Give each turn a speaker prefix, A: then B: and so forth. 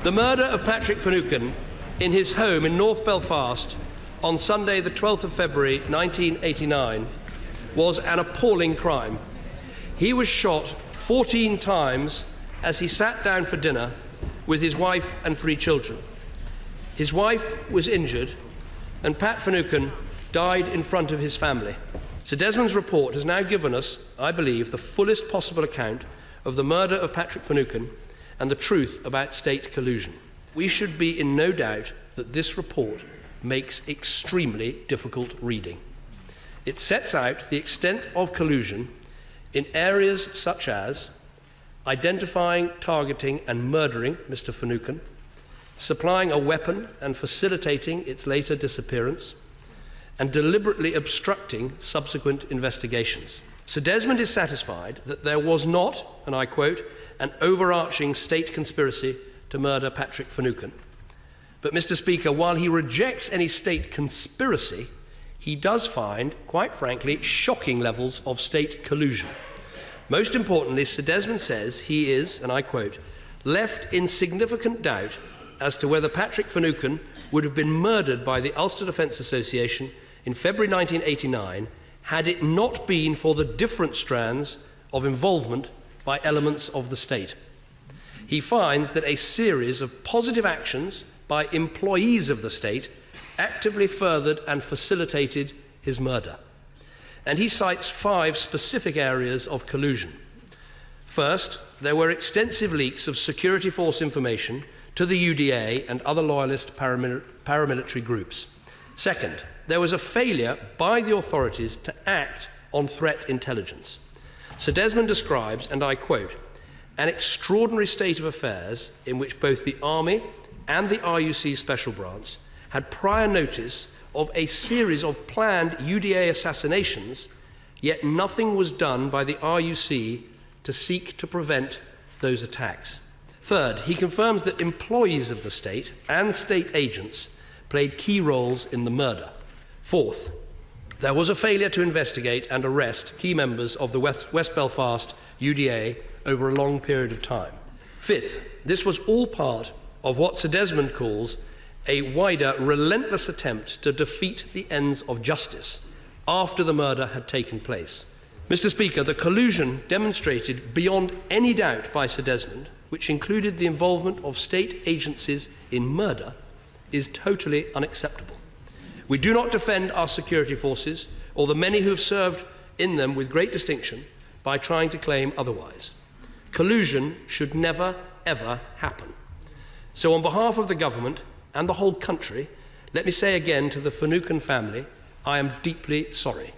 A: The murder of Patrick Finucane in his home in North Belfast on Sunday the 12th of February 1989 was an appalling crime. He was shot 14 times as he sat down for dinner with his wife and 3 children. His wife was injured and Pat Finucane died in front of his family. Sir Desmond's report has now given us, I believe, the fullest possible account of the murder of Patrick Finucane and the truth about state collusion. We should be in no doubt that this report makes extremely difficult reading. It sets out the extent of collusion in areas such as identifying, targeting and murdering Mr. Finucane, supplying a weapon and facilitating its later disappearance, and deliberately obstructing subsequent investigations. Sir Desmond is satisfied that there was not, and I quote, an overarching state conspiracy to murder Patrick Finucane. But, Mr. Speaker, while he rejects any state conspiracy, he does find, quite frankly, shocking levels of state collusion. Most importantly, Sir Desmond says he is, and I quote, left in significant doubt as to whether Patrick Finucane would have been murdered by the Ulster Defence Association in February 1989 had it not been for the different strands of involvement by elements of the state. He finds that a series of positive actions by employees of the state actively furthered and facilitated his murder. And he cites 5 specific areas of collusion. First, there were extensive leaks of security force information to the UDA and other loyalist paramilitary groups. Second, there was a failure by the authorities to act on threat intelligence. Sir Desmond describes, and I quote, an extraordinary state of affairs in which both the Army and the RUC Special Branch had prior notice of a series of planned UDA assassinations, yet nothing was done by the RUC to seek to prevent those attacks. Third, he confirms that employees of the state and state agents played key roles in the murder. Fourth, there was a failure to investigate and arrest key members of the West Belfast UDA over a long period of time. Fifth, this was all part of what Sir Desmond calls a wider, relentless attempt to defeat the ends of justice after the murder had taken place. Mr. Speaker, the collusion demonstrated beyond any doubt by Sir Desmond, which included the involvement of state agencies in murder, is totally unacceptable. We do not defend our security forces or the many who have served in them with great distinction by trying to claim otherwise. Collusion should never, ever happen. So on behalf of the government and the whole country, let me say again to the Finucane family, I am deeply sorry.